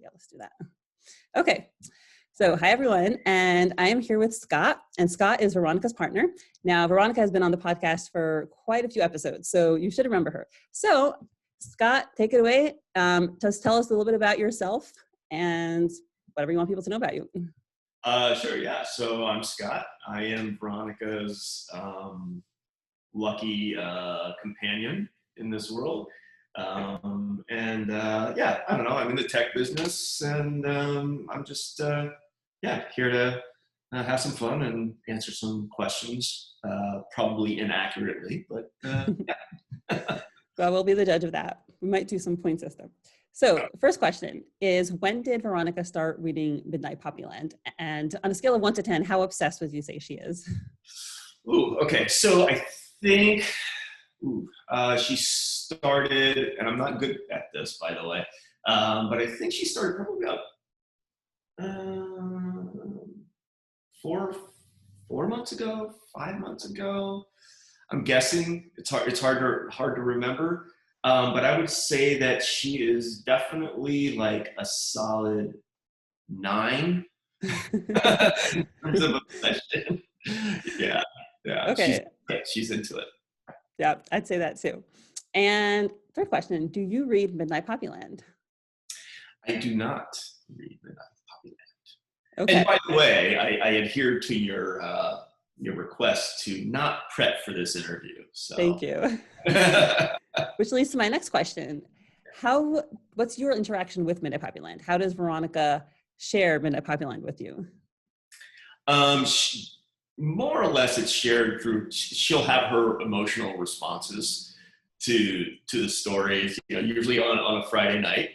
Yeah, let's do that. Okay. So hi, everyone. And I am here with Scott, and Scott is Veronica's partner. Now, Veronica has been on the podcast for quite a few episodes, so you should remember her. So Scott, take it away. Just tell us a little bit about yourself and whatever you want people to know about you. Sure, yeah. So I'm Scott. I am Veronica's lucky companion in this world. Yeah, I don't know, I'm in the tech business, and I'm just, here to have some fun and answer some questions, probably inaccurately, but yeah. Well, we'll be the judge of that. We might do some point system. So first question is, when did Veronica start reading 𝗦𝗡𝗡𝗏? And on a scale of 1 to 10, how obsessed would you say she is? Ooh, okay. So I think she started, and I'm not good at this, by the way, but I think she started probably about 4 months ago, 5 months ago. I'm guessing. It's hard to remember. But I would say that she is definitely like a solid 9 in terms of obsession. Yeah. Okay. She's into it. Yeah, I'd say that too. And third question, do you read 𝗦𝗡𝗡𝗏? I do not read 𝗦𝗡𝗡𝗏. Okay. And by the way, I adhere to your request to not prep for this interview. So. Thank you. Which leads to my next question. What's your interaction with 𝗦𝗡𝗡𝗏? How does Veronica share 𝗦𝗡𝗡𝗏 with you? More or less it's shared through, she'll have her emotional responses to the stories, usually on a Friday night,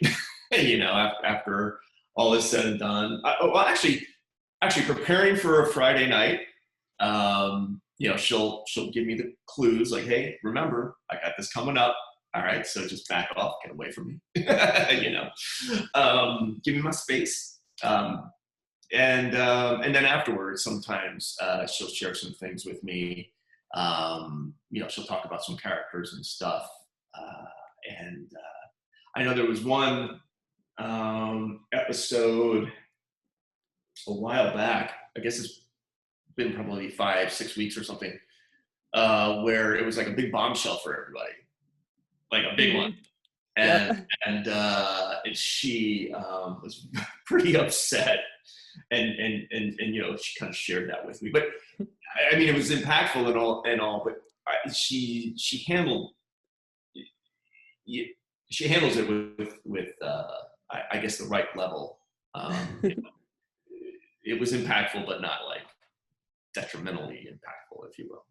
after all is said and done. Actually preparing for a Friday night, she'll give me the clues like, hey, remember, I got this coming up. All right, so just back off, get away from me. Give me my space. And then afterwards, sometimes she'll share some things with me. She'll talk about some characters and stuff. I know there was one episode a while back, I guess it's been probably 5-6 weeks or something, where it was like a big bombshell for everybody, like a big one. And she was pretty upset, and she kind of shared that with me. But I mean, it was impactful and all. But she handles it with I guess the right level. It was impactful, but not like detrimentally impactful, if you will.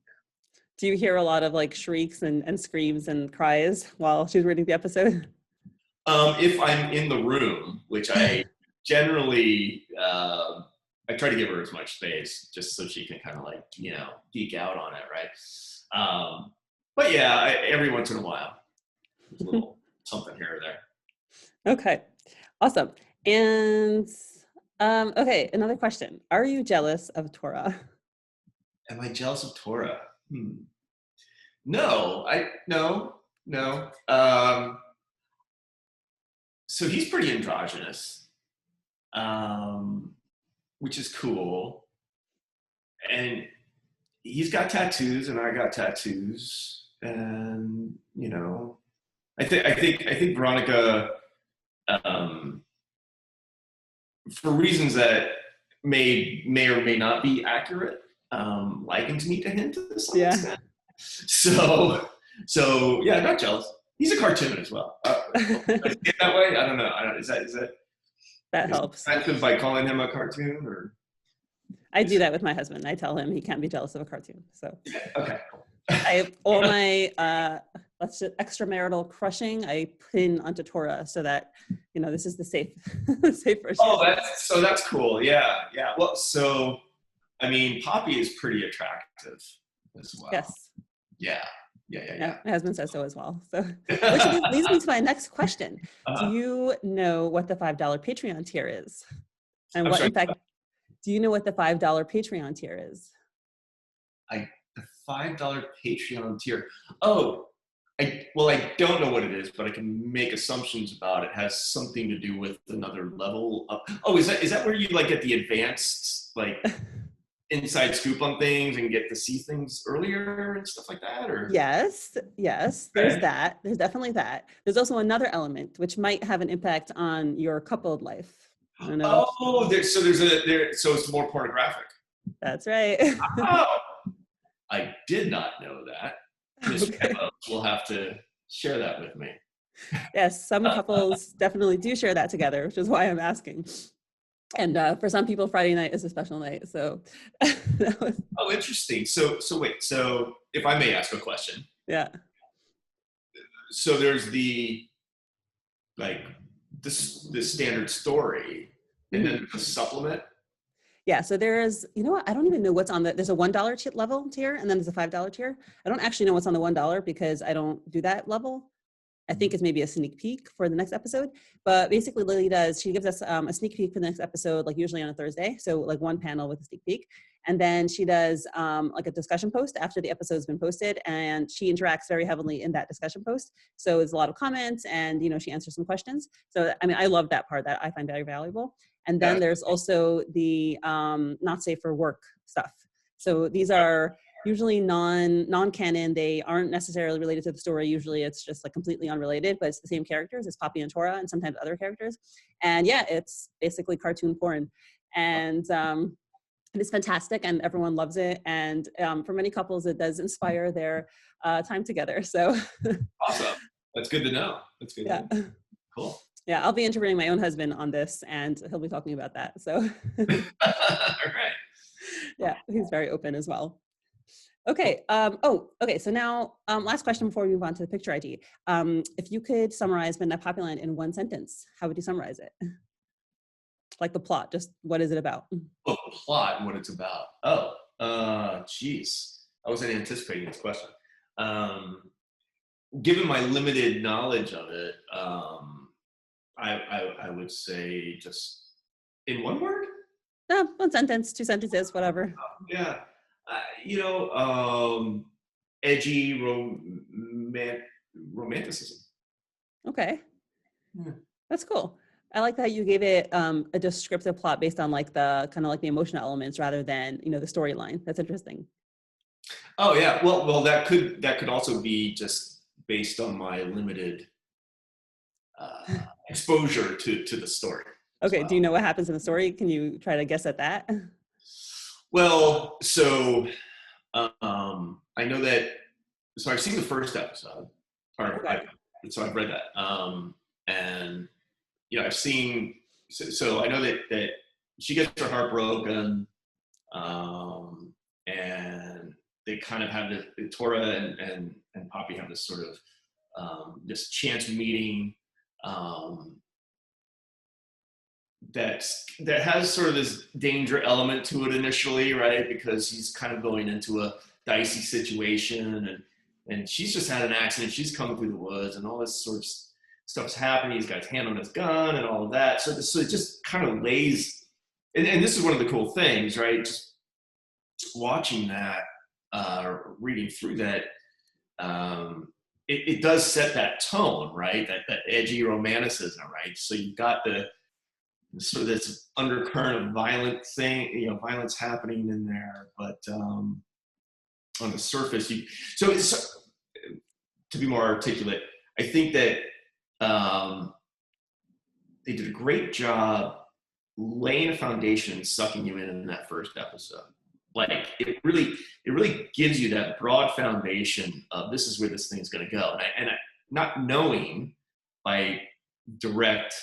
Do you hear a lot of like shrieks and screams and cries while she's reading the episode? If I'm in the room, which I generally, I try to give her as much space just so she can kind of like, geek out on it, right? But yeah, every once in a while, there's a little something here or there. Okay, awesome. And okay, another question. Are you jealous of Tora? Am I jealous of Tora? No. So he's pretty androgynous, which is cool. And he's got tattoos, and I got tattoos, and I think Veronica, for reasons that may or may not be accurate, likens me to him to some extent. So yeah, not jealous. He's a cartoon as well. Is it that way? I don't know. Is that helps. Offensive by calling him a cartoon, or? I do that with my husband. I tell him he can't be jealous of a cartoon. So okay, cool. I have all my extramarital crushing I pin onto Tora so that this is the safe version. Oh, that's cool. Yeah. Well, so I mean, Poppy is pretty attractive as well. Yes. Yeah. My husband says so as well. So, which leads me to my next question. Do you know what the $5 Patreon tier is? And do you know what the $5 Patreon tier is? The $5 Patreon tier. Oh, well, I don't know what it is, but I can make assumptions about it. It has something to do with another level of, oh, is that where you like get the advanced, like inside scoop on things and get to see things earlier and stuff like that? Or Yes, there's that. There's definitely that. There's also another element which might have an impact on your coupled life. I don't know. Oh, so it's more pornographic. That's right. Oh, I did not know that. Miss Okay. will have to share that with me. Yes, some couples definitely do share that together, which is why I'm asking. And for some people, Friday night is a special night. So, oh, interesting. So wait. So if I may ask a question. Yeah. So there's the standard story, and then the supplement. Yeah, so there's, you know what, I don't even know what's on there's a $1 level tier, and then there's a $5 tier. I don't actually know what's on the $1 because I don't do that level. I think it's maybe a sneak peek for the next episode. But basically Lily she gives us a sneak peek for the next episode, like usually on a Thursday. So like one panel with a sneak peek. And then she does like a discussion post after the episode's been posted, and she interacts very heavily in that discussion post. So there's a lot of comments, and, you know, she answers some questions. So, I mean, I love that part, that I find very valuable. And then there's also the not safe for work stuff. So these are usually non-canon. They aren't necessarily related to the story. Usually it's just like completely unrelated, but it's the same characters. It's Poppy and Tora, and sometimes other characters. And yeah, it's basically cartoon porn. And it's fantastic, and everyone loves it. And for many couples, it does inspire their time together. So awesome. That's good to know. That's good. Yeah. To know. Cool. Yeah, I'll be interviewing my own husband on this, and he'll be talking about that. So, all right. Yeah, he's very open as well. Okay. Okay. So now, last question before we move on to the picture ID. If you could summarize Midnight Poppyland in one sentence, how would you summarize it? Like the plot, just what is it about? Oh, the plot and what it's about. Oh, geez. I wasn't anticipating this question. Given my limited knowledge of it, I would say just in one word? No, one sentence, two sentences, whatever. Yeah. Edgy romanticism. Okay. Yeah. That's cool. I like that you gave it a descriptive plot based on like the kind of like the emotional elements rather than, you know, the storyline. That's interesting. Oh yeah. Well, that could also be just based on my limited exposure to the story. Okay. Well. Do you know what happens in the story? Can you try to guess at that? Well, so I know that. So I've seen the first episode, so I've read that, and you know, I've seen. So I know that she gets her heart broken, and they kind of have Tora and Poppy have this sort of this chance meeting. That has sort of this danger element to it initially, right? Because he's kind of going into a dicey situation, and she's just had an accident. She's coming through the woods, and all this sort of stuff's happening. He's got his hand on his gun and all of that. So it just kind of lays, and this is one of the cool things, right? Just watching that, reading through that, it does set that tone, right? That edgy romanticism, right? So you've got the sort of this undercurrent of violence happening in there, but on the surface, to be more articulate, I think that they did a great job laying a foundation and sucking you in that first episode. Like it really gives you that broad foundation of this is where this thing's going to go, and not knowing by direct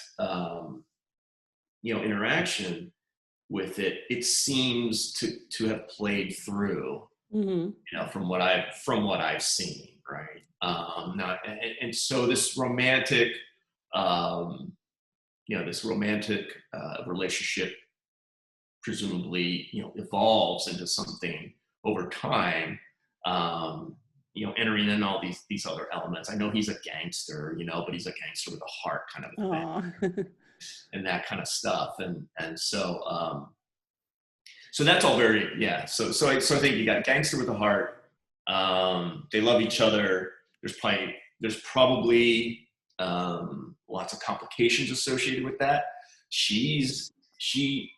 interaction with it, it seems to have played through, from what I've seen, right? And so this romantic, relationship presumably, evolves into something over time, entering in all these other elements. I know he's a gangster, but he's a gangster with a heart kind of a thing. And that kind of stuff. And so that's all very, yeah. So I think you got a gangster with a heart. They love each other. There's probably there's probably lots of complications associated with that. She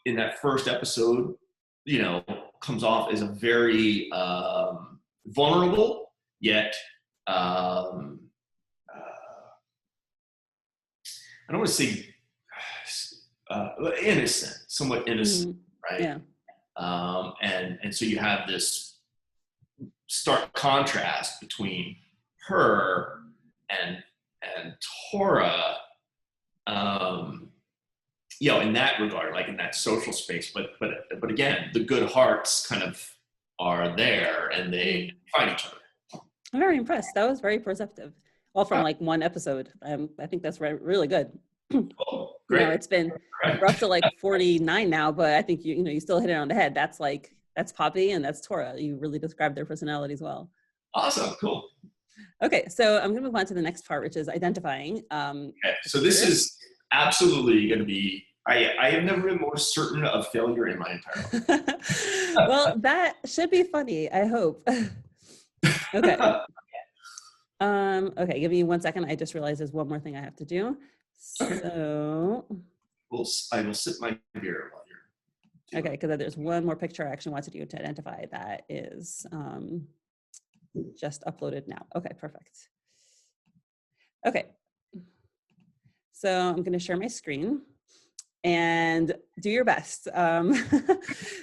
in that first episode, you know, comes off as a very vulnerable yet I don't want to say innocent, somewhat innocent, right? Yeah. And so you have this stark contrast between her and Tora, you know, in that regard, like in that social space. But again, the good hearts kind of are there, and they find each other. I'm very impressed. That was very perceptive. All from like one episode. I think that's really good. Oh, great. You know, it's been, we're up to like 49 now, but I think you still hit it on the head. That's Poppy and that's Tora. You really described their personalities well. Awesome, cool. Okay, so I'm gonna move on to the next part, which is identifying. Okay, so this is absolutely gonna be, I have never been more certain of failure in my entire life. Well, that should be funny, I hope. Okay. Okay, give me 1 second. I just realized there's one more thing I have to do. So I will sip my beer while you're okay, because there's one more picture I actually wanted you to identify that is just uploaded now. Okay, perfect. Okay, so I'm going to share my screen and do your best.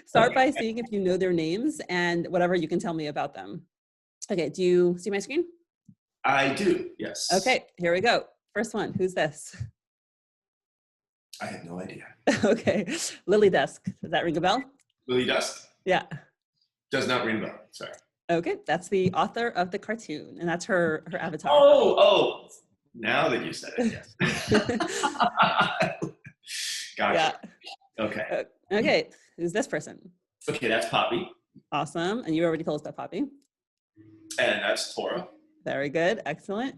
Start by seeing if you know their names and whatever you can tell me about them. Okay, do you see my screen? I do, yes. Okay, here we go. First one, who's this? I have no idea. Okay, Lily Dusk. Does that ring a bell? Lily Dusk? Yeah. Does not ring a bell, sorry. Okay, that's the author of the cartoon, and that's her avatar. Oh, now that you said it, yes. Gotcha. Yeah. Okay. Okay, who's this person? Okay, that's Poppy. Awesome, and you already told us about Poppy. And that's Tora. Very good, excellent.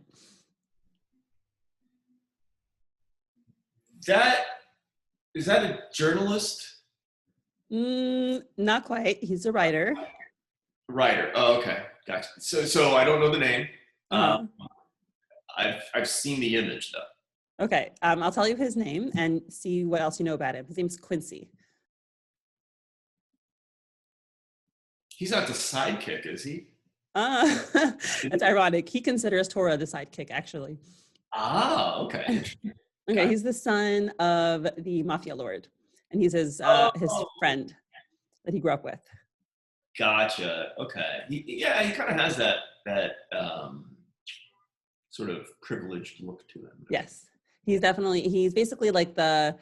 Is that a journalist? Not quite. He's a writer. Writer. Oh, okay. Gotcha. So I don't know the name. I've seen the image though. Okay. I'll tell you his name and see what else you know about him. His name's Quincy. He's not the sidekick, is he? That's ironic. He considers Tora the sidekick, actually. Ah, okay. Okay, he's the son of the mafia lord, and he's his friend that he grew up with. Gotcha. Okay. He kind of has that sort of privileged look to him. Yes, he's basically like the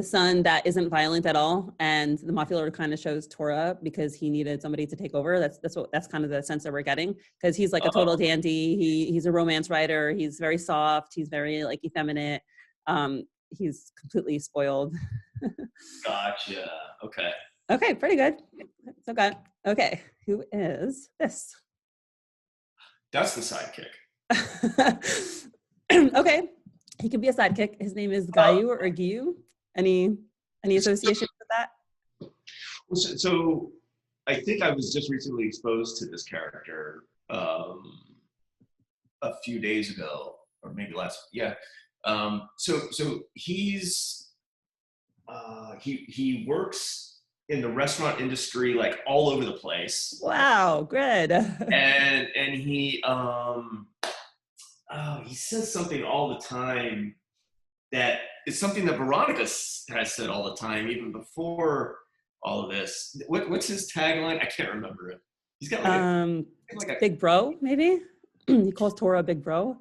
son that isn't violent at all, and the mafia lord kind of chose Tora because he needed somebody to take over. That's kind of the sense that we're getting, because he's like a total dandy. He's a romance writer. He's very soft. He's very like effeminate. He's completely spoiled. Gotcha. Okay. Okay, pretty good. So good. Okay, who is this? That's the sidekick. Okay, he could be a sidekick. His name is Gayu or Giyu. Any association with that? So I think I was just recently exposed to this character a few days ago, or maybe last. Yeah. So he works in the restaurant industry, like all over the place. Wow, good. And he says something all the time that is something that Veronica has said all the time, even before all of this. What's his tagline? I can't remember it. He's got like a big bro, maybe? He calls Tora a big bro.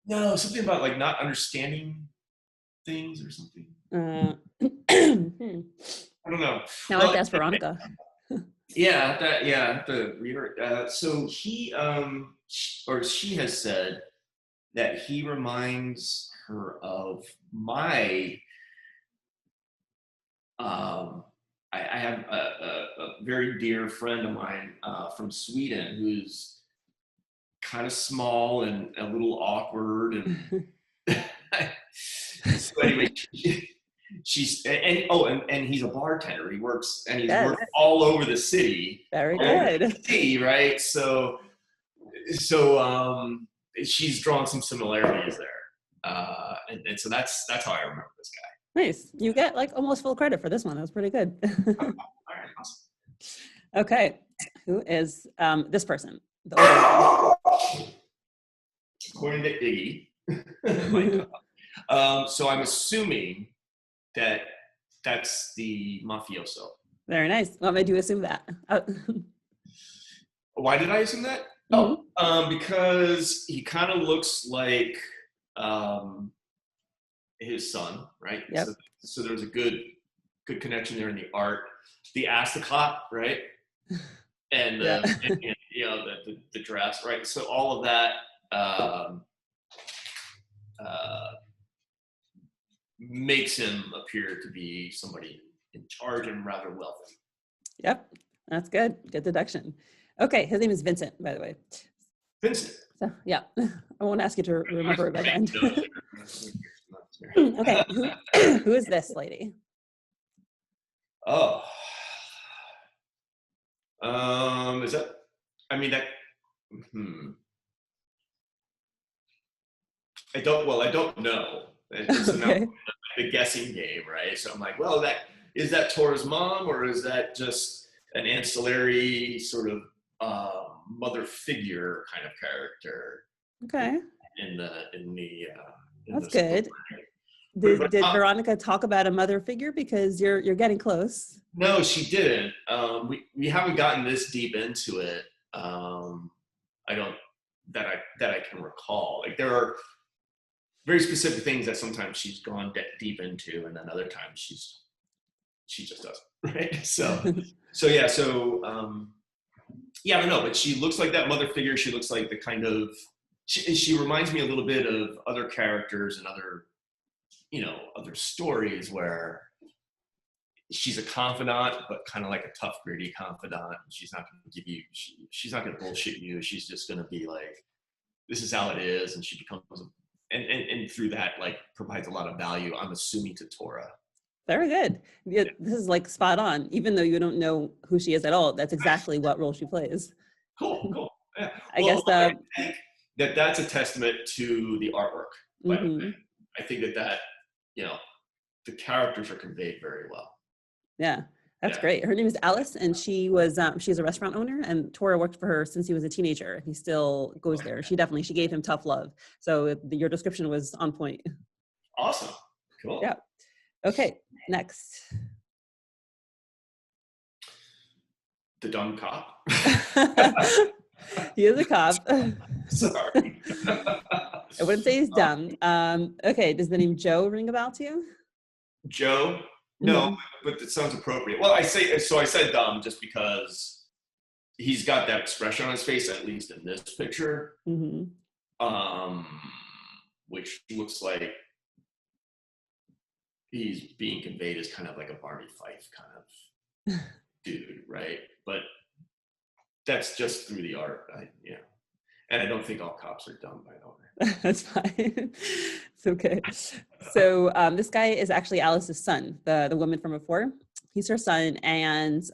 No, something about like not understanding things or something. I don't know. Now I have to ask Veronica. Yeah, the reader. So he or she has said that he reminds her of my. I have a very dear friend of mine from Sweden who's kind of small and a little awkward, and so anyway, he's a bartender. He works and he's worked all over the city. Very good. Right? So she's drawn some similarities there. And so that's how I remember this guy. Nice. You get like almost full credit for this one. That was pretty good. All right, awesome. Okay. Who is this person? The older one. According to 𝗙𝗍𝗍. So I'm assuming that that's the mafioso. Very nice. What made you assume that? Why did I assume that? Because he kind of looks like his son, right? Yep. So there's a good connection there in the art, the 𝗟𝗏𝗱, right? And, and you know, the dress, right? So all of that makes him appear to be somebody in charge and rather wealthy. Yep, that's good. Good deduction. Okay, his name is Vincent, by the way. Vincent. So yeah, I won't ask you to remember it by the end. Okay, who is this lady? Oh, is that? I mean that. I don't know. It's Okay. a guessing game, right? So I'm like, well, is that Tora's mom, or is that just an ancillary sort of mother figure kind of character? Okay. That's good. Did Veronica talk about a mother figure? Because you're getting close. No, she didn't. We haven't gotten this deep into it. That I can recall. Like there are very specific things that sometimes she's gone deep into, and then other times she just doesn't, right? So yeah. So yeah, I don't know, but she looks like that mother figure. She looks like the kind of she reminds me a little bit of other characters and other stories where she's a confidant, but kind of like a tough, gritty confidant. She's not going to give you, she's not going to bullshit you. She's just going to be like, this is how it is. And she becomes, and through that, like provides a lot of value, I'm assuming, to Tora. Very good. Yeah, this is like spot on. Even though you don't know who she is at all, that's exactly what role she plays. Cool. Yeah. I guess I think that's a testament to the artwork. Mm-hmm. I think that the characters are conveyed very well. Yeah, that's great. Her name is Alice, and she's a restaurant owner, and Tora worked for her since he was a teenager. He still goes there. She gave him tough love. So your description was on point. Awesome. Cool. Yeah. Okay, next. The dumb cop. He is a cop. Sorry. I wouldn't say he's dumb. Okay, does the name Joe ring a bell to you? Joe? No, but it sounds appropriate. Well, I said dumb just because he's got that expression on his face, at least in this picture, which looks like he's being conveyed as kind of like a Barney Fife kind of dude, right? But that's just through the art, and I don't think all cops are dumb, by the way. That's fine. It's okay. So this guy is actually Alice's son, the woman from before. He's her son, and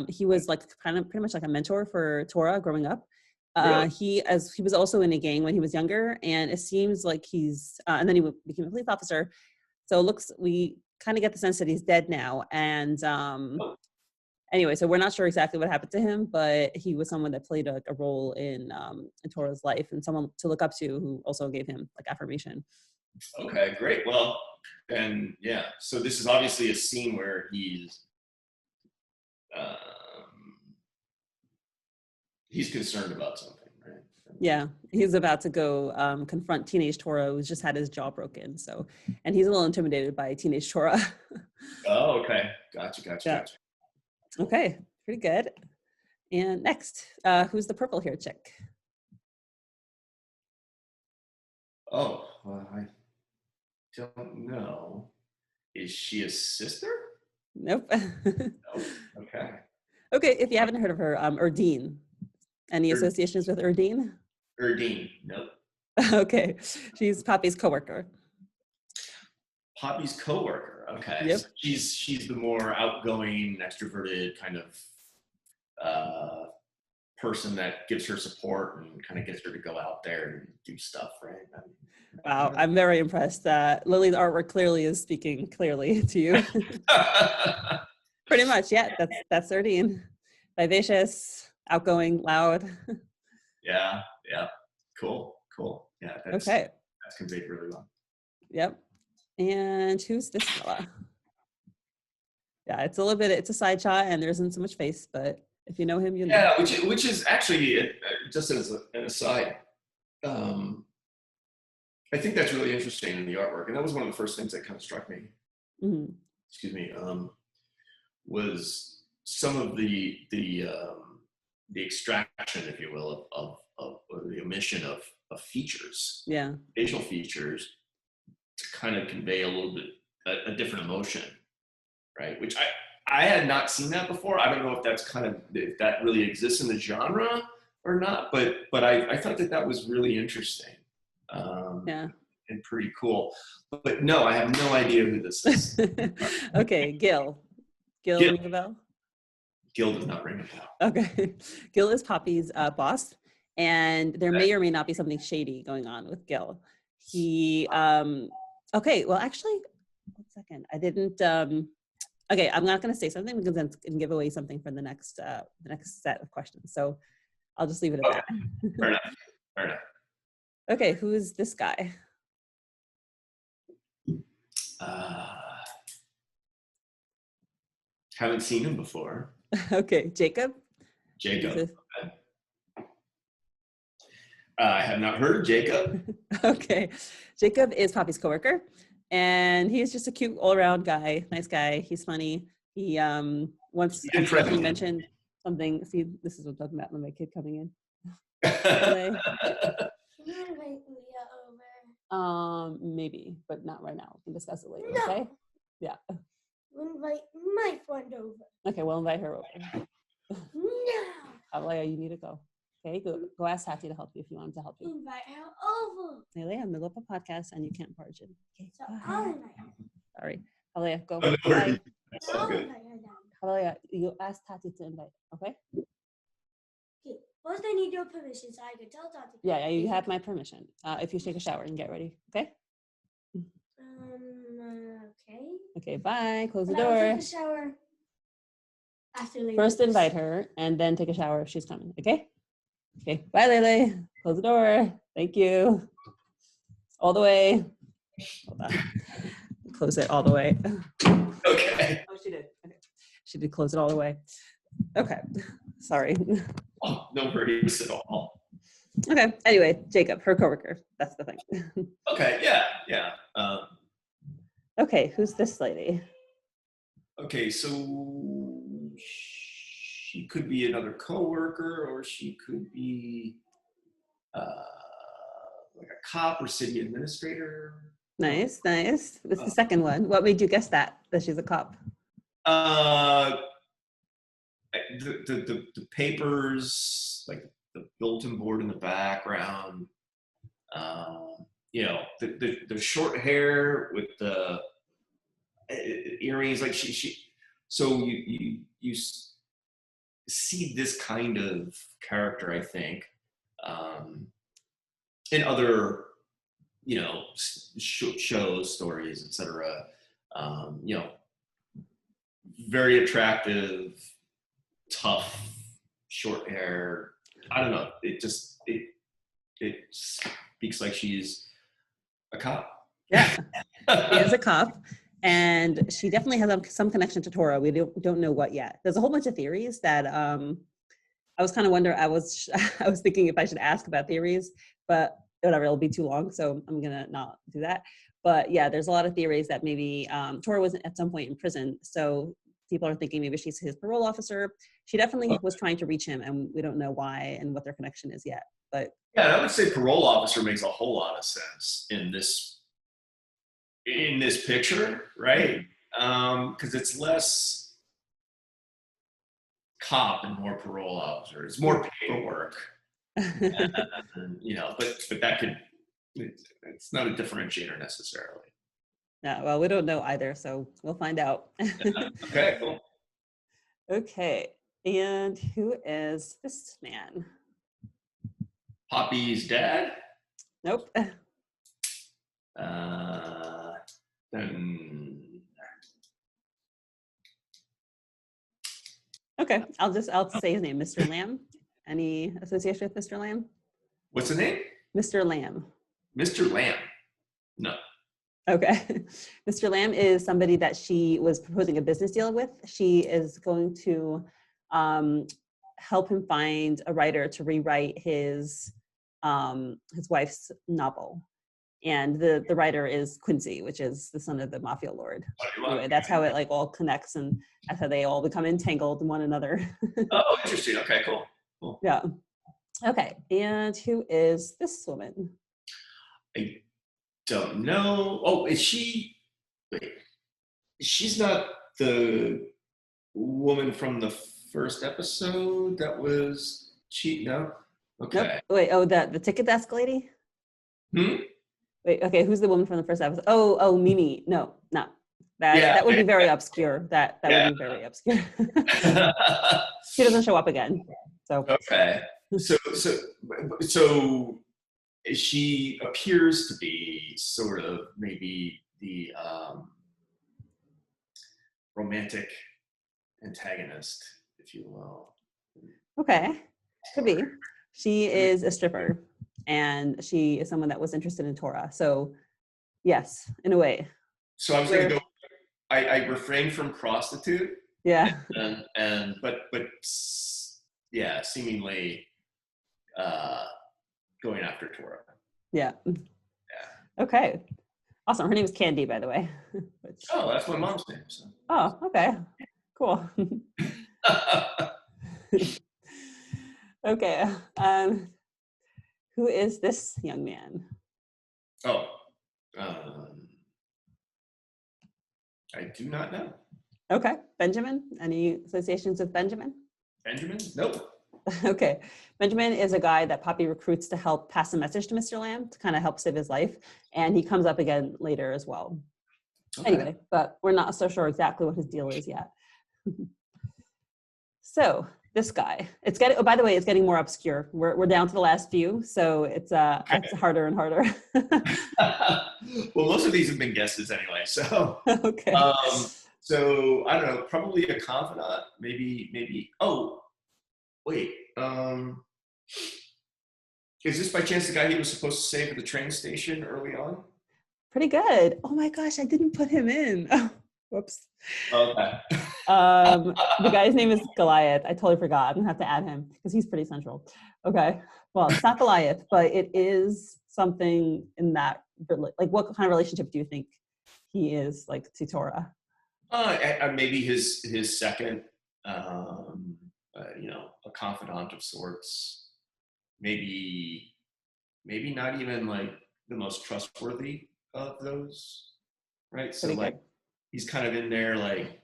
he was like pretty much like a mentor for Tora growing up. Really? He was also in a gang when he was younger, and it seems like and then he became a police officer. So we kind of get the sense that he's dead now. And anyway, so we're not sure exactly what happened to him, but he was someone that played a role in Tora's life, and someone to look up to who also gave him like affirmation. Okay, great. Well, and yeah, so this is obviously a scene where he's concerned about something, right? Yeah, he's about to go confront teenage Tora, who's just had his jaw broken. So, and he's a little intimidated by teenage Tora. Oh, okay. Gotcha. Okay, pretty good. And next, who's the purple hair chick? Oh, well, I don't know. Is she a sister? Nope. Nope. Okay. Okay, if you haven't heard of her, Erdine. Any associations with Erdine? Erdine, nope. Okay, she's Poppy's coworker. Poppy's coworker. Okay. Yep. So she's the more outgoing, extroverted kind of person that gives her support and kind of gets her to go out there and do stuff, right? Wow, I'm very impressed. Lily's artwork clearly is speaking clearly to you. Pretty much, yeah. That's Erdene. Vivacious, outgoing, loud. Yeah. Cool. Yeah, that's conveyed really well. Yep. And who's this fella? Yeah, it's a side shot and there isn't so much face, but if you know him, you know. Yeah, which is actually, just as an aside, I think that's really interesting in the artwork. And that was one of the first things that kind of struck me, excuse me, was some of the extraction, if you will, of or the omission of features, facial features, to kind of convey a little bit a different emotion, right? Which I had not seen that before. I don't know if that really exists in the genre or not, but I thought that was really interesting. And pretty cool. But no, I have no idea who this is. Okay, Gil. Gil ring a bell? Gil does not ring a bell. Okay. Gil is Poppy's boss, and there may or may not be something shady going on with Gil. He, okay, well, actually, 1 second. I didn't, okay, I'm not going to say something because then I can give away something for the next set of questions. So I'll just leave it at that. Fair enough. Okay, who's this guy? Haven't seen him before. Okay, Jacob. Okay. I have not heard of Jacob. Okay, Jacob is Poppy's coworker, and he's just a cute all-around guy, nice guy. He's funny. He once he mentioned something. See, this is what I'm talking about when my kid coming in. Maybe, but not right now. We can discuss it later. No. Okay. Yeah. We'll invite my friend over. Okay, we'll invite her over. No. Alea, you need to go. Okay, go ask Tati to help you if you want him to help you. Invite her over. Alea, I'm in the middle of a podcast and you can't barge in. Okay. So I'll invite her. Sorry. Alea, go. Bye. I'll invite her down. Alea, you ask Tati to invite, okay? Okay. First, I need your permission so I can tell Tati. Yeah, you have my permission. If you take a shower and get ready, okay? Okay. Okay, bye. Close the I'll door. take a shower after Lele. First invite her and then take a shower if she's coming, okay? Okay, bye Lele. Close the door. Thank you. All the way. Hold on. Close it all the way. Okay. Oh, she did. Okay. She did close it all the way. Okay, sorry. Oh, no worries at all. Okay, anyway, Jacob, her coworker. That's the thing. Okay, yeah. Okay, who's this lady? Okay, so she could be another coworker, or she could be like a cop or city administrator. Nice. This is the second one. What made you guess that she's a cop? The papers, like the bulletin board in the background. You know, the short hair with the earrings, like she. So you see this kind of character, I think, in other, you know, shows, stories, etc. You know, very attractive, tough, short hair. I don't know. It speaks like she's a cop. Yeah, she is a cop. And she definitely has some connection to Torah. We don't know what yet. There's a whole bunch of theories that I was kind of wondering. I was thinking if I should ask about theories, but whatever, it'll be too long, so I'm gonna not do that. But yeah, there's a lot of theories that maybe Torah was at some point in prison, so people are thinking maybe she's his parole officer. She definitely was trying to reach him, and we don't know why and what their connection is yet. But yeah, I would say parole officer makes a whole lot of sense in this picture, right? Because it's less cop and more parole officer. It's more paperwork, you know. But it's not a differentiator necessarily. Yeah, well, we don't know either, so we'll find out. Okay, cool. Okay, And who is this man? Poppy's dad? Nope. Then Okay, I'll say his name, Mr. Lamb. Any association with Mr. Lamb? what's the name? Mr. Lamb. Mr. Lamb. No. Okay. Mr. Lamb is somebody that she was proposing a business deal with. She is going to help him find a writer to rewrite his wife's novel. And the writer is Quincy, which is the son of the mafia lord. Anyway, that's how it like all connects, and that's how they all become entangled in one another. Oh, interesting. Okay, cool. Yeah. Okay. And who is this woman? I don't know. Oh, is she? Wait, she's not the woman from the first episode that was cheat. No. Okay. Nope. Wait. Oh, the ticket desk lady. Wait. Okay. Who's the woman from the first episode? Oh, Mimi. No. That would be very obscure. That would be very obscure. She doesn't show up again. So. Okay. So she appears to be sort of maybe the romantic antagonist, if you will. Okay, could be. She is a stripper, and she is someone that was interested in Torah. So, yes, in a way. So I was going to go. I refrained from prostitute. Yeah. But yeah, seemingly going after Torah. Yeah. Okay. Awesome. Her name is Candy, by the way. Oh, that's my mom's name. So. Oh, okay. Cool. Okay. Who is this young man? Oh, I do not know. Okay. Benjamin? Any associations with Benjamin? Benjamin? Nope. Okay. Benjamin is a guy that Poppy recruits to help pass a message to Mr. Lamb to kind of help save his life. And he comes up again later as well. Okay. Anyway, but we're not so sure exactly what his deal is yet. So this guy, by the way, it's getting more obscure. We're down to the last few. So it's harder and harder. Well, most of these have been guesses anyway. So, okay. So I don't know, probably a confidant, maybe. Oh, wait. Is this by chance the guy he was supposed to save at the train station early on? Pretty good. Oh my gosh, I didn't put him in. Whoops. Okay. The guy's name is Goliath. I totally forgot. I'm gonna have to add him because he's pretty central. Okay. Well, it's not Goliath, but it is something in that, like, what kind of relationship do you think he is like to Torah? Maybe his second, a confidant of sorts. Maybe not even like the most trustworthy of those, right? So like he's kind of in there like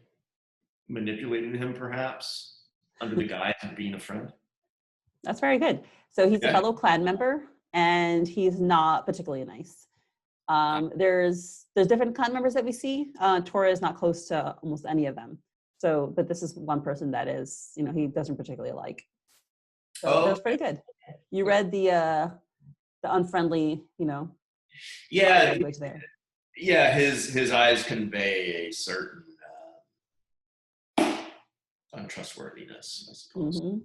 manipulating him perhaps under the guise of being a friend. That's very good. So he's a fellow clan member and he's not particularly nice. There's different clan members that we see. Torah is not close to almost any of them. So, but this is one person that is, he doesn't particularly like. So that's pretty good. You read the unfriendly, yeah, language there. Yeah, his eyes convey a certain untrustworthiness, I suppose. Mm-hmm.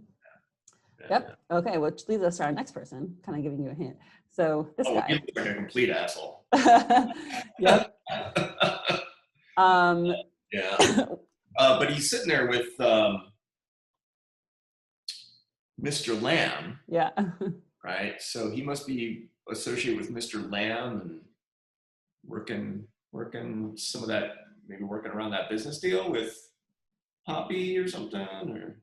Yep. Okay, which leads us to our next person, kind of giving you a hint. So this guy. He looks like a complete asshole. Yep. Yeah. But he's sitting there with Mr. Lamb. Yeah. Right. So he must be associated with Mr. Lamb and working some of that, maybe working around that business deal with Poppy or something, or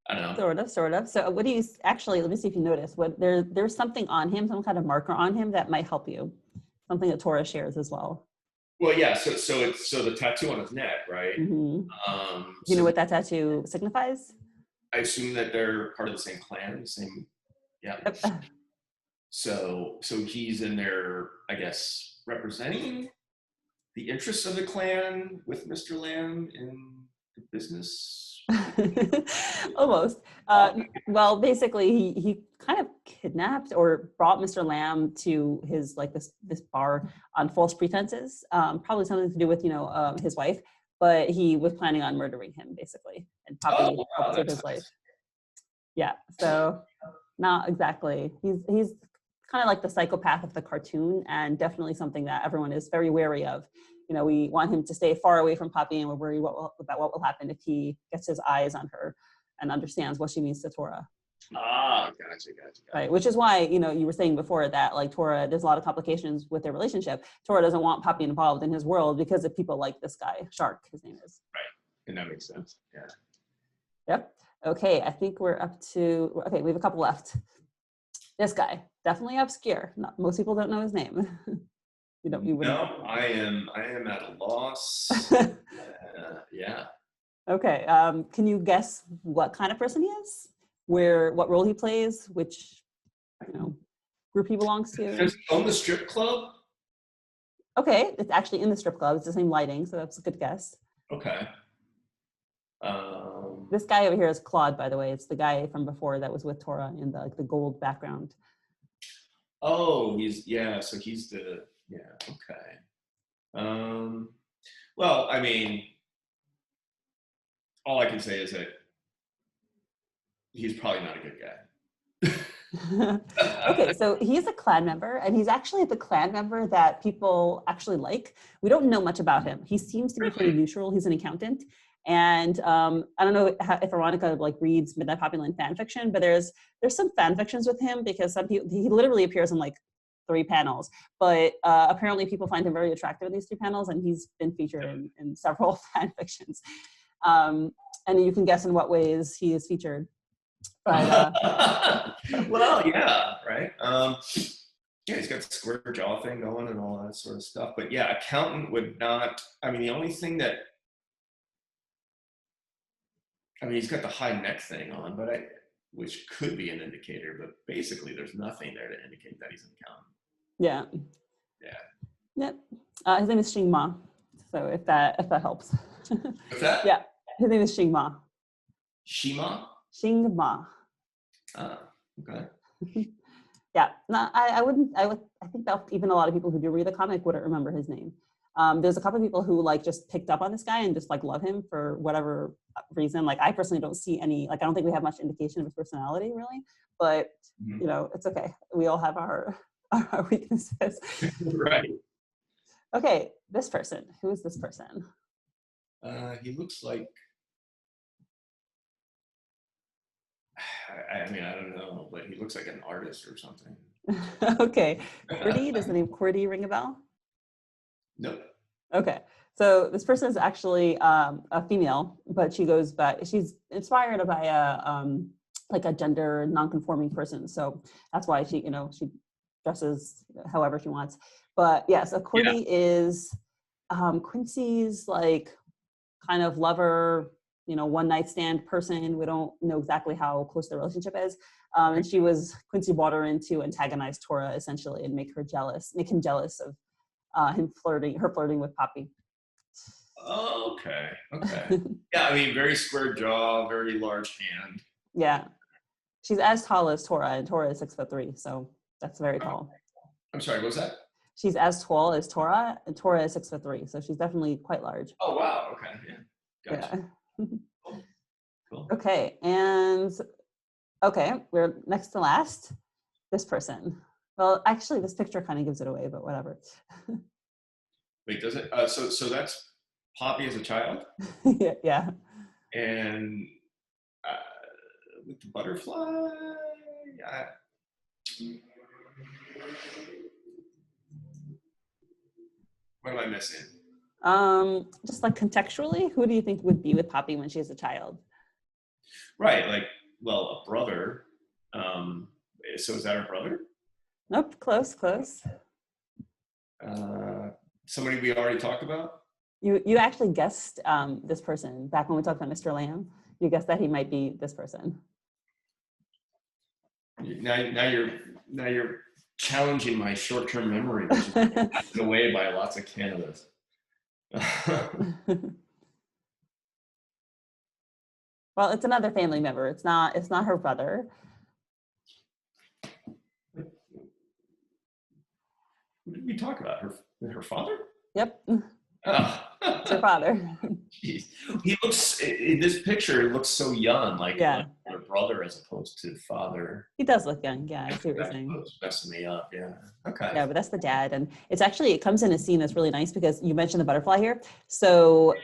I don't know. Sort of. So what do you actually? Let me see if you notice. There's something on him, some kind of marker on him that might help you. Something that Torah shares as well. Well, yeah. So the tattoo on his neck, right? Mm-hmm. You know what that tattoo signifies? I assume that they're part of the same clan, the same. Yeah. Yep. So he's in there, I guess, representing the interests of the clan with Mr. Lamb in the business Almost. Well, basically, he kind of kidnapped or brought Mr. Lamb to his like this bar on false pretenses. Probably something to do with his wife, but he was planning on murdering him basically, and Poppy helped save his life. Yeah. So not exactly. He's kind of like the psychopath of the cartoon, and definitely something that everyone is very wary of. We want him to stay far away from Poppy, and we're worried about what will happen if he gets his eyes on her and understands what she means to Tora. Ah, gotcha. Right, which is why, you were saying before that, like, Tora, there's a lot of complications with their relationship. Tora doesn't want Poppy involved in his world because of people like this guy, Shark, his name is. Right, and that makes sense, yeah. Yep. Okay, I think we're up to, we have a couple left. This guy, definitely obscure. Most people don't know his name. You wouldn't. No, I am at a loss. Yeah. Okay. Can you guess what kind of person he is? What role he plays? Which group he belongs to? Does he own the strip club? Okay, it's actually in the strip club. It's the same lighting, so that's a good guess. Okay. This guy over here is Claude, by the way. It's the guy from before that was with Tora in the gold background. Oh, so he's the. Yeah, okay. Well, I mean, all I can say is that he's probably not a good guy. Okay, so he's a clan member, and he's actually the clan member that people actually like. We don't know much about him. He seems to be pretty neutral. He's an accountant. And I don't know if Veronica reads Midnight Poppyland fan fiction, but there's some fan fictions with him because he literally appears in 3 panels, but apparently people find him very attractive in these 3 panels, and he's been featured in several fan fictions. And you can guess in what ways he is featured. But, well, yeah, right. Yeah, he's got the square jaw thing going and all that sort of stuff. But yeah, accountant would not. I mean, the only thing that. I mean, he's got the high neck thing on, which could be an indicator, but basically there's nothing there to indicate that he's an accountant. Yeah. Yeah. Yep. His name is 𝗙𝗵𝗲. So if that helps. What's that? Yeah. His name is 𝗙𝗵𝗲. Shima? 𝗙𝗵𝗲. Oh, okay. Yeah. No, I think that even a lot of people who do read the comic wouldn't remember his name. There's a couple of people who just picked up on this guy and just love him for whatever reason. I personally don't see any, I don't think we have much indication of his personality really, but it's okay. We all have our weaknesses. Right. Okay. This person, who is this person? He looks like, I mean, I don't know, but he looks like an artist or something. Okay. 𝗏𝗏, does the name 𝗏𝗏 ring a bell? Nope. Okay. So this person is actually a female, but she's inspired by a gender non-conforming person. So that's why she dresses however she wants. But yeah, so 𝗏𝗏 is Quincy's kind of lover, one night stand person. We don't know exactly how close their relationship is. And Quincy brought her in to antagonize Tora essentially and make him jealous of her flirting with Poppy. Oh, okay. Yeah, I mean, very square jaw, very large hand. Yeah. She's as tall as Tora, and Tora is 6'3", so that's very tall. I'm sorry, what was that? She's as tall as Tora, and Tora is 6'3", so she's definitely quite large. Oh, wow, okay, yeah. Gotcha. Yeah. Cool. Okay, we're next to last. This person. Well, actually, this picture kind of gives it away, but whatever. Wait, does it? So that's Poppy as a child? Yeah. And with the butterfly, what am I missing? Just contextually, who do you think would be with Poppy when she's a child? Right, a brother. So is that her brother? Nope, close. Somebody we already talked about? You actually guessed this person back when we talked about Mr. Lamb. You guessed that he might be this person. Now you're challenging my short-term memory, which is passed away by lots of candidates. Well, it's another family member. It's not her brother. What did we talk about? Her father? Yep. Oh. It's her father. Jeez. He looks, in this picture, he looks so young, like her brother as opposed to father. He does look young. Yeah, I see what you're saying. That's messing me up. Yeah. Okay. Yeah, but that's the dad. And it comes in a scene that's really nice because you mentioned the butterfly here. So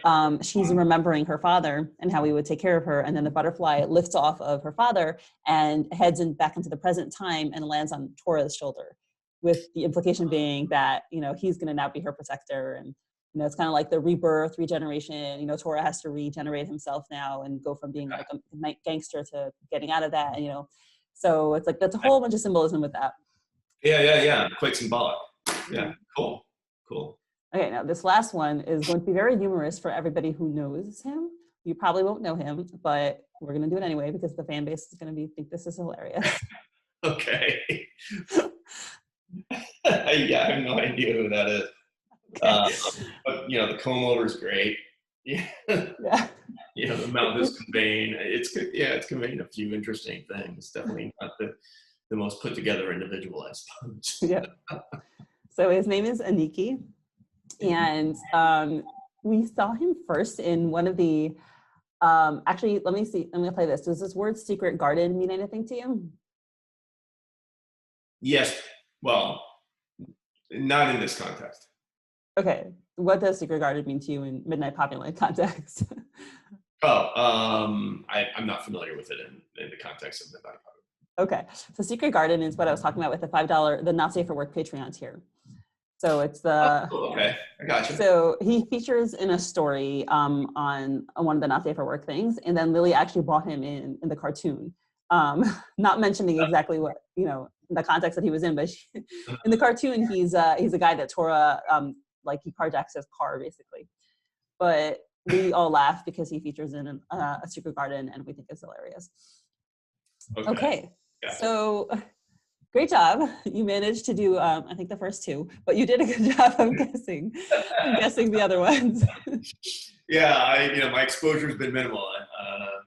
she's remembering her father and how he would take care of her. And then the butterfly lifts off of her father and heads back into the present time and lands on 𝗨's shoulder, with the implication being that, he's going to now be her protector. And, it's kind of like the rebirth, regeneration. 𝗨 has to regenerate himself now and go from being like a night gangster to getting out of that. So it's like, that's a whole bunch of symbolism with that. Yeah. Quite symbolic. Yeah, cool. Okay, now this last one is going to be very humorous for everybody who knows him. You probably won't know him, but we're going to do it anyway because the fan base is going to think this is hilarious. Okay. Yeah, I have no idea who that is. Okay. But the comb over is great. Yeah. The mouth is conveying. It's conveying a few interesting things. Definitely not the most put together individual, I suppose. Yeah. So his name is 𝗙𝗵𝗍, and we saw him first in one of the. Actually, let me see. I'm going to play this. Does this word "secret garden" mean anything to you? Yes. Well, not in this context. Okay. What does secret garden mean to you in Midnight Poppyland context? I'm not familiar with it in the context of Midnight Poppyland. Okay. So secret garden is what I was talking about with the $5, the Not Safe for Work Patreon tier. So it's the. Oh, okay. I got you. So he features in a story on one of the Not Safe for Work things, and then Lily actually brought him in the cartoon. Not mentioning exactly what, the context that he was in, but in the cartoon, he's a guy that 𝗨, he carjacks his car basically. But we all laugh because he features in a secret garden, and we think it's hilarious. Okay. Gotcha. So great job. You managed to do, I think, the first two, but you did a good job of guessing the other ones. Yeah, my exposure's been minimal,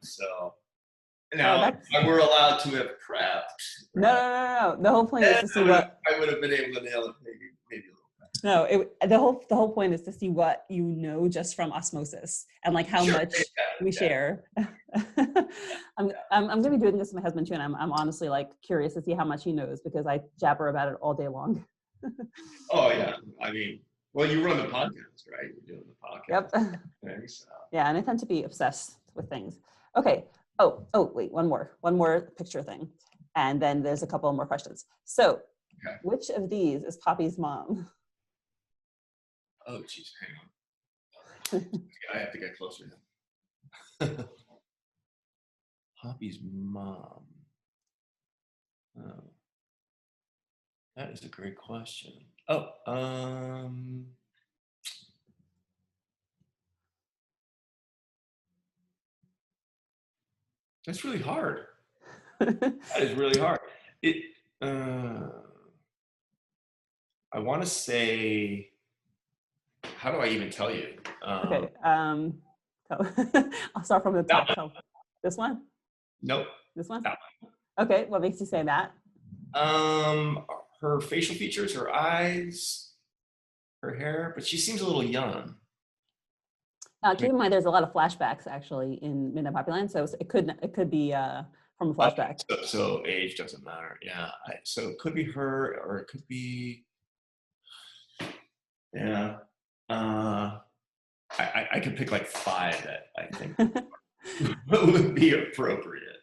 so. Now, we're allowed to have prepped. No. The whole point is to see what I would have been able to nail it maybe a little bit. No, the whole point is to see what you know just from osmosis and like how much we share. I'm going to be doing this with my husband too, and I'm honestly curious to see how much he knows because I jabber about it all day long. Oh yeah, well, you run the podcast, right? You're doing the podcast. Yep. Okay, so. Yeah, and I tend to be obsessed with things. Okay. Oh, wait, one more picture thing. And then there's a couple more questions. So, Which of these is Poppy's mom? Oh, geez, hang on. I have to get closer to him. Poppy's mom. Oh, that is a great question. That's really hard. That is really hard. I want to say, how do I even tell you? Okay. I'll start from the top. So, this one? Nope. This one? That one. Okay. What makes you say that? Her facial features, her eyes, her hair, but she seems a little young. Keep in mind, there's a lot of flashbacks actually in Midnight Poppyland, so it could be from a flashback. So age doesn't matter. Yeah. So it could be her, or it could be. Yeah. I could pick 5 that I think would be appropriate.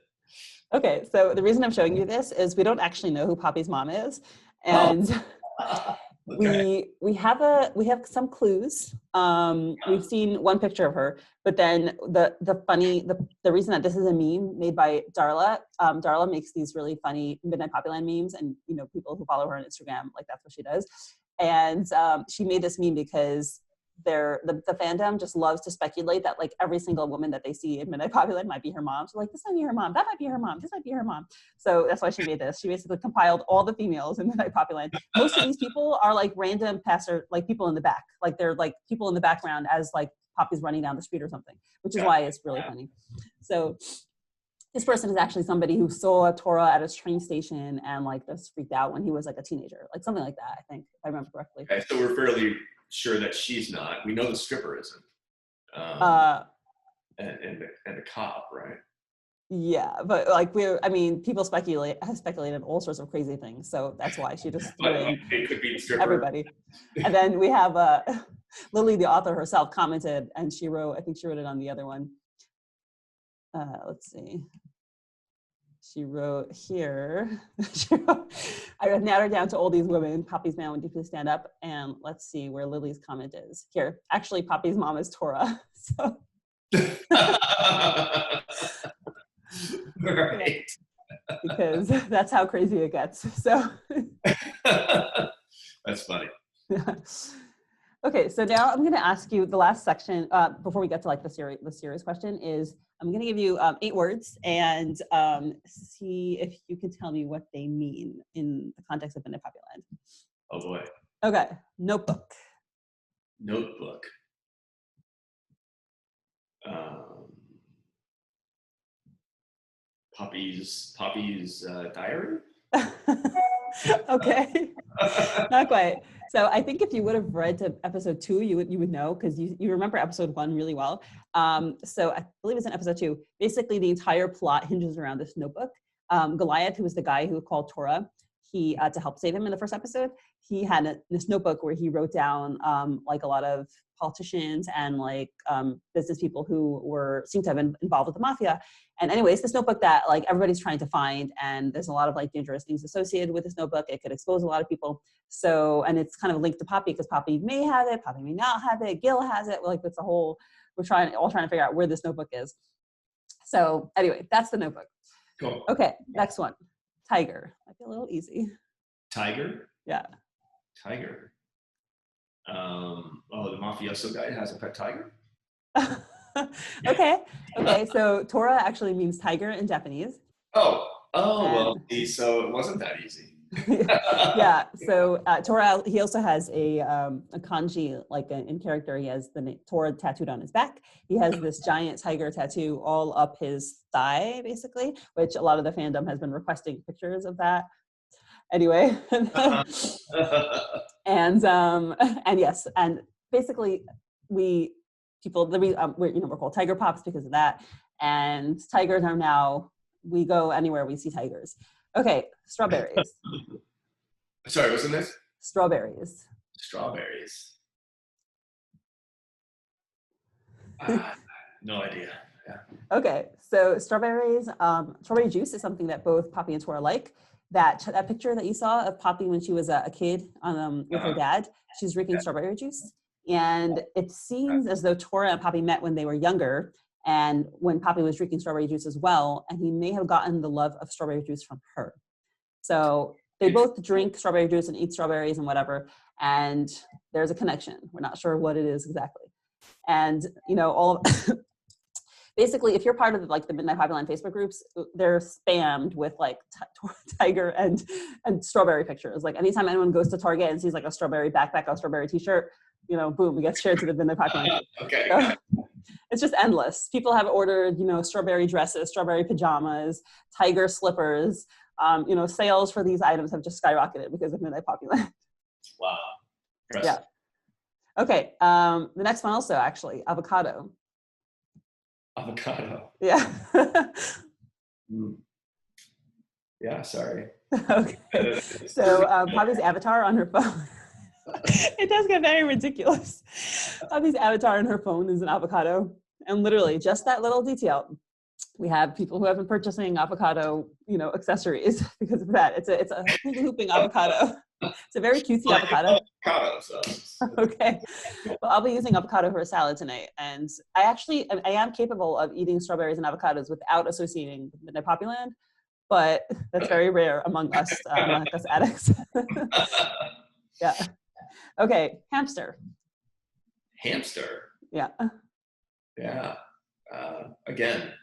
Okay, so the reason I'm showing you this is we don't actually know who Poppy's mom is, and. Okay. We have some clues. We've seen one picture of her, but then the reason that this is a meme made by 𝗪𝗏 makes these really funny Midnight Poppyland memes, and people who follow her on Instagram, that's what she does. And she made this meme because the fandom just loves to speculate that every single woman that they see in Midnight Poppyland might be her mom. So this might be her mom, that might be her mom, this might be her mom. So that's why she made this. She basically compiled all the females in Midnight Poppyland. Most of these people are random passer, people in the back. They're people in the background as Poppy's running down the street or something, which is why it's really funny. So this person is actually somebody who saw Tora at his train station and like just freaked out when he was like a teenager, like something like that, I think, if I remember correctly. Okay, so we're fairly sure that she's not. We know the stripper isn't. And the cop, right? Yeah, but like people have speculated all sorts of crazy things, so that's why she just threw in it could be the stripper. everybody. And then we have Lily, the author herself, commented, and she wrote, I think she wrote it on the other one. Let's see. She wrote here, I have narrowed down to all these women. Poppy's man would deeply stand up. And let's see where Lily's comment is. Here, actually, Poppy's mom is Tora. So. Right. Because that's how crazy it gets. So. That's funny. Yeah. Okay, so now I'm going to ask you the last section before we get to like the serious question is I'm going to give you 8 words and see if you can tell me what they mean in the context of 𝗏𝗏𝗱𝗏 land. Oh boy. Okay, notebook. Notebook. Poppy's diary. Okay, not quite. So I think if you would have read to episode 2, you would know, because you remember episode 1 really well. So I believe it's in episode 2. Basically, the entire plot hinges around this notebook. Goliath, who was the guy who called Tora, he to help save him in the first episode, he had this notebook where he wrote down like a lot of politicians and like business people who seemed to have been involved with the mafia. And anyways, this notebook that like everybody's trying to find, and there's a lot of like dangerous things associated with this notebook. It could expose a lot of people. So, and it's kind of linked to Poppy because Poppy may have it, Poppy may not have it, Gil has it. Like it's a whole, we're all trying to figure out where this notebook is. So anyway, that's the notebook. Cool. Okay, next one. Tiger. Might be a little easy. Tiger? Yeah. Tiger. Oh, the mafioso guy has a pet tiger? Okay. So Tora actually means tiger in Japanese. Well, so it wasn't that easy. Yeah. So Tora, he also has a kanji, like in character. He has the name Tora tattooed on his back. He has this giant tiger tattoo all up his thigh, basically, which a lot of the fandom has been requesting pictures of that. Anyway, and yes, and basically we're called Tiger Pops because of that. And tigers are now, we go anywhere we see tigers. Okay, strawberries. Sorry, what's in this? Strawberries. Strawberries. No idea. Yeah. Okay, so strawberries, strawberry juice is something that both Poppy and Tora like. That picture that you saw of Poppy when she was a kid with her dad, she's drinking strawberry juice. And it seems as though Tora and Poppy met when they were younger, and when Poppy was drinking strawberry juice as well, and he may have gotten the love of strawberry juice from her. So they both drink strawberry juice and eat strawberries and whatever, and there's a connection. We're not sure what it is exactly. And, basically, if you're part of like the 𝗏𝗏𝗱𝗏 Facebook groups, they're spammed with like tiger and strawberry pictures. Like anytime anyone goes to Target and sees like a strawberry backpack, a strawberry t-shirt, boom, it gets shared to the 𝗏𝗏𝗱𝗏. Okay. So, it's just endless. People have ordered, strawberry dresses, strawberry pajamas, tiger slippers. Sales for these items have just skyrocketed because of 𝗏𝗏𝗱𝗏. Wow. Yeah. Okay. The next one also, actually, avocado. Avocado. Yeah. Yeah, sorry. Okay. So Poppy's avatar on her phone. It does get very ridiculous. Poppy's avatar on her phone is an avocado. And literally just that little detail. We have people who have been purchasing avocado, accessories because of that. It's a hula hooping avocado. It's a very cutesy avocado. Okay. Well, I'll be using avocado for a salad tonight. And I am capable of eating strawberries and avocados without associating with 𝗏𝗏𝗱𝗏 land, but that's very rare among us addicts. Yeah. Okay. Hamster. Hamster. Yeah. Yeah. Again,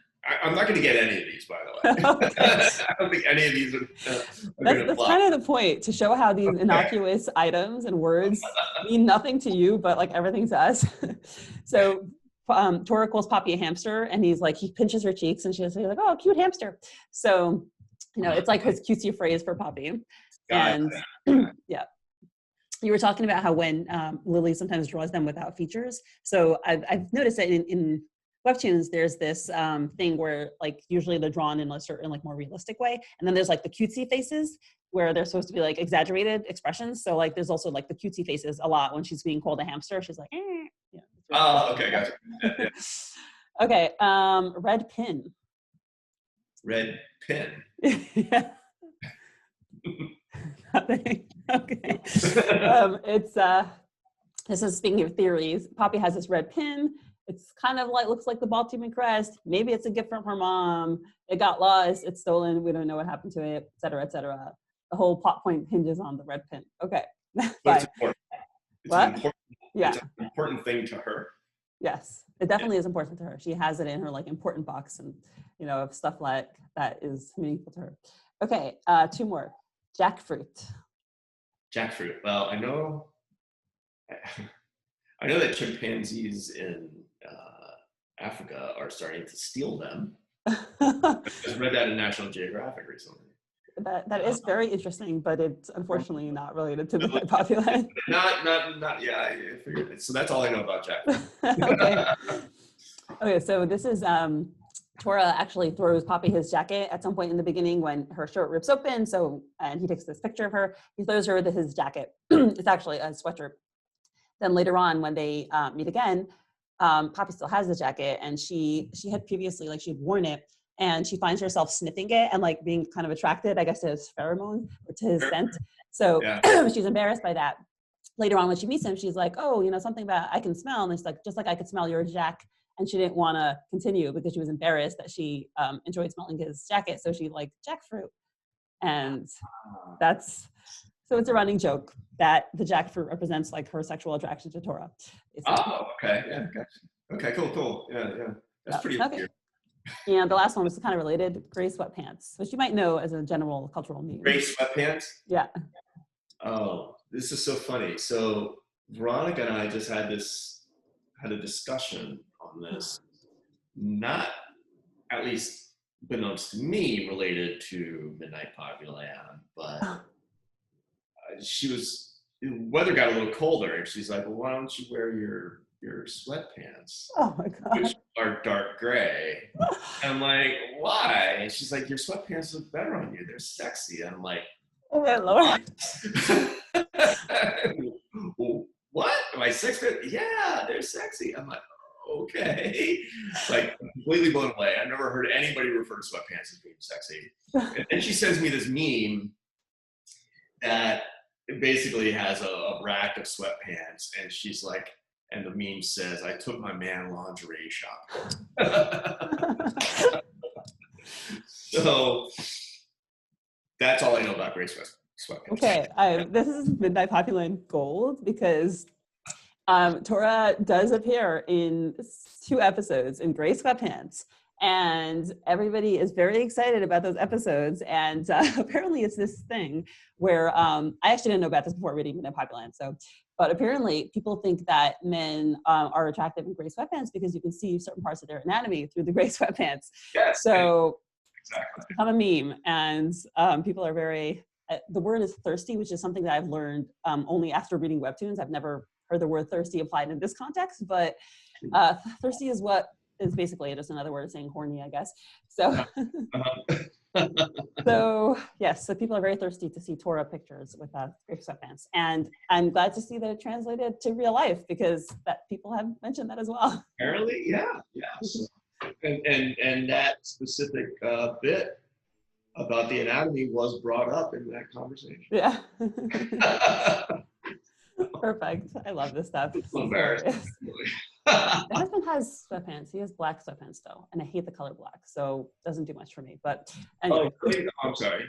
I'm not going to get any of these, by the way. Okay. I don't think any of these are That's kind of the point, to show how these innocuous items and words mean nothing to you, but like everything to us. So 𝗏𝗏 calls Poppy a hamster, and he's like, he pinches her cheeks, and she's like, oh, cute hamster. So, you know, it's like his cutesy phrase for Poppy. And yeah. You were talking about how when Lily sometimes draws them without features. So I've noticed that in webtoons, there's this thing where like usually they're drawn in a certain like more realistic way. And then there's like the cutesy faces where they're supposed to be like exaggerated expressions. So like there's also like the cutesy faces a lot when she's being called a hamster. She's like, eh. Yeah, oh, okay, gotcha. Yeah. Okay, red pin. Red pin. Yeah. Nothing. Okay. This is speaking of theories. Poppy has this red pin. It's kind of like, looks like the 𝗏𝗏 crest. Maybe it's a gift from her mom. It got lost. It's stolen. We don't know what happened to it, et cetera, et cetera. The whole plot point hinges on the red pin. Okay. But it's important. What? Important. Yeah. It's an important thing to her. Yes, it definitely is important to her. She has it in her like important box, and you know, of stuff like that is meaningful to her. Okay, 2 more. Jackfruit. Jackfruit. Well, I know that chimpanzees in Africa are starting to steal them. I just read that in National Geographic recently. That is very interesting, but it's unfortunately not related to the 𝗏𝗏. Not. Yeah, I figured it. So that's all I know about Okay. jackfruit. Okay. So this is Tora actually throws Poppy his jacket at some point in the beginning when her shirt rips open. So, and he takes this picture of her. He throws her his jacket. It's actually a sweatshirt. Then later on, when they meet again, Poppy still has the jacket, and she had previously, like, she'd worn it, and she finds herself sniffing it and like being kind of attracted, I guess, to his pheromone or to his scent. So she's embarrassed by that. Later on, when she meets him, she's like, oh, you know, something about I can smell. And it's like, just like I could smell your jack. And she didn't want to continue because she was embarrassed that she enjoyed smelling his jacket. So she liked jackfruit. And so it's a running joke that the jackfruit represents like her sexual attraction to Tora. Oh, okay. Yeah, gotcha. Okay, cool. Yeah. That's pretty weird. And the last one was kind of related, gray sweatpants, which you might know as a general cultural meme. Gray sweatpants? Yeah. Oh, this is so funny. So Veronica and I just had a discussion on this, not at least beknownst to me related to 𝗦𝗏𝗱𝗆𝗆, but the weather got a little colder, and she's like, well, why don't you wear your sweatpants, oh my God, which are dark gray? And I'm like, why? And she's like, your sweatpants look better on you. They're sexy. And I'm like, oh my Lord. What? Am I sexy? Yeah, they're sexy. I'm like, okay. Like, completely blown away. I've never heard anybody refer to sweatpants as being sexy. And then she sends me this meme that it basically has a rack of sweatpants, and she's like, and the meme says, I took my man lingerie shopping. So that's all I know about gray sweatpants. Okay, this is 𝗦𝗏𝗱𝗆𝗆 gold because Tora does appear in 2 episodes in gray sweatpants, and everybody is very excited about those episodes. And apparently it's this thing where I actually didn't know about this before reading 𝗦𝗏𝗱𝗆𝗆. But apparently people think that men are attractive in gray sweatpants because you can see certain parts of their anatomy through the gray sweatpants. Yes, so exactly. It's become a meme, and people are very, the word is thirsty, which is something that I've learned only after reading webtoons. I've never heard the word thirsty applied in this context, but thirsty is what is basically just another word of saying horny, I guess. So, so yes, so people are very thirsty to see Tora pictures with gray sweatpants, and I'm glad to see that it translated to real life because that people have mentioned that as well. Apparently, yeah. And that specific bit about the anatomy was brought up in that conversation. Yeah. Perfect. I love this stuff. My husband has sweatpants. He has black sweatpants though, and I hate the color black, so it doesn't do much for me. But anyway. Oh, I'm sorry.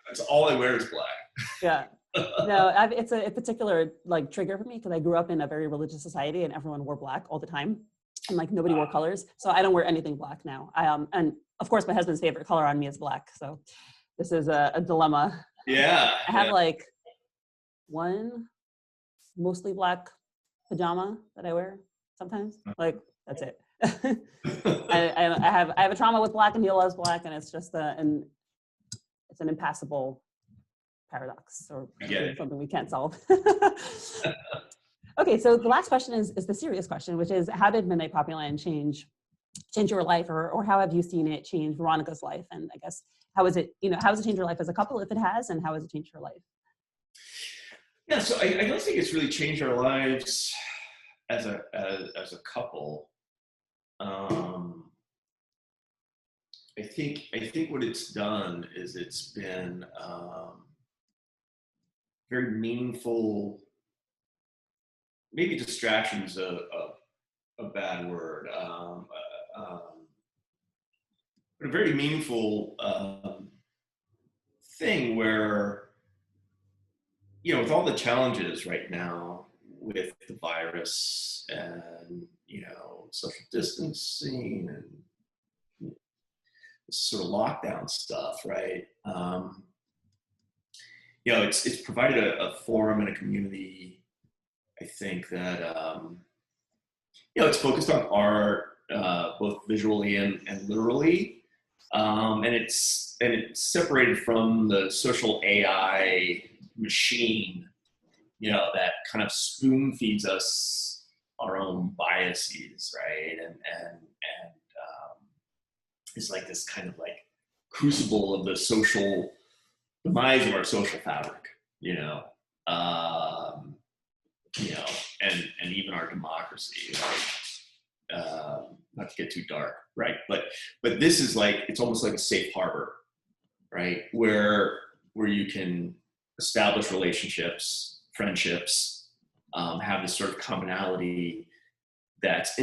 That's all I wear is black. Yeah. No, it's a particular like trigger for me because I grew up in a very religious society and everyone wore black all the time. and like nobody wore colors. So I don't wear anything black now. And of course my husband's favorite color on me is black. So this is a dilemma. Yeah. I have like one mostly black pajama that I wear sometimes. Like that's it. I have a trauma with black, and he loves black, and it's just it's an impassable paradox, or something we can't solve. Okay, so the last question is the serious question, which is, how did Midnight Poppyland change your life, or how have you seen it change Veronica's life? And I guess, how has it changed your life as a couple, if it has, and how has it changed your life? Yeah, so I don't think it's really changed our lives as a couple. I think what it's done is it's been very meaningful. Maybe distraction's a bad word, but a very meaningful thing where, you know, with all the challenges right now with the virus and, you know, social distancing and sort of lockdown stuff, right? You know, it's provided a forum and a community, I think, that, you know, it's focused on art, both visually and literally. And it's separated from the social AI machine, you know, that kind of spoon feeds us our own biases, right? And it's like this kind of like crucible of the social demise of our social fabric, you know, and even our democracy, right? Not to get too dark, right? But this is like, it's almost like a safe harbor, right? Where you can establish relationships, friendships, have this sort of commonality that's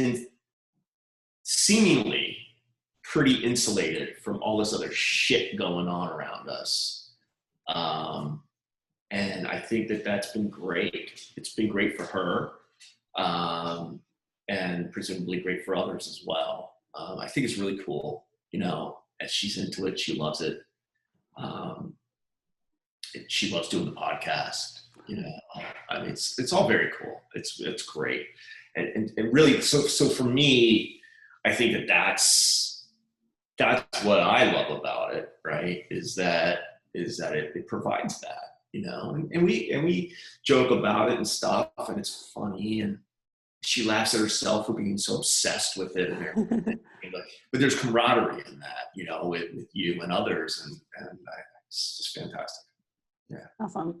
seemingly pretty insulated from all this other shit going on around us. And I think that's been great. It's been great for her, and presumably great for others as well. I think it's really cool, you know, as she's into it, she loves it. She loves doing the podcast, you know. I mean, it's all very cool. It's great. And really, so for me, I think that's what I love about it, right? Is that it provides that, you know, and we joke about it and stuff, and it's funny, and she laughs at herself for being so obsessed with it and everything. But there's camaraderie in that, you know, with you and others, and it's just fantastic. Yeah. Awesome.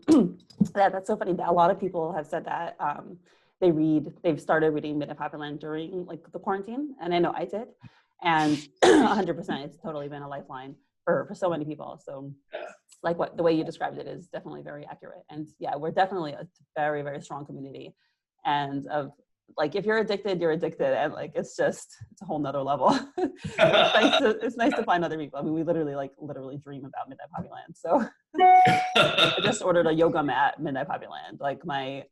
Yeah, that's so funny. A lot of people have said that they've started reading Midnight Poppyland during like the quarantine, and I know I did, and 100%, it's totally been a lifeline for so many people. So like the way you described it is definitely very accurate. And yeah, we're definitely a very, very strong community, and of like, if you're addicted, you're addicted, and like it's a whole nother level. It's nice to find other people. I mean, we literally dream about Midnight Poppyland. So I just ordered a yoga mat at Midnight Poppyland. Like I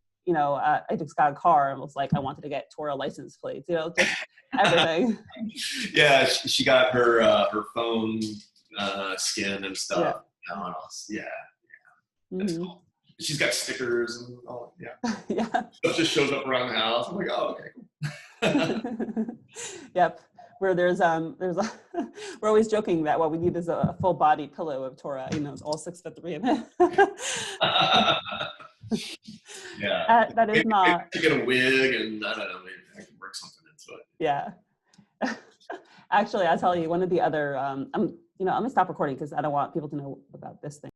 just got a car and was like, I wanted to get Torah license plates, you know, just everything. Yeah, she got her phone skin and stuff. Yeah. That's cool. She's got stickers and all. Yeah. Yeah. Stuff just shows up around the house. I'm like, oh, okay, cool. Yep. Where we're always joking that what we need is a full body pillow of Torah. You know, it's all 6'3" of it. Yeah. That is not. To get a wig, and I don't know, maybe I can work something into it. Yeah. Actually, I'll tell you one of the other. I'm gonna stop recording because I don't want people to know about this thing.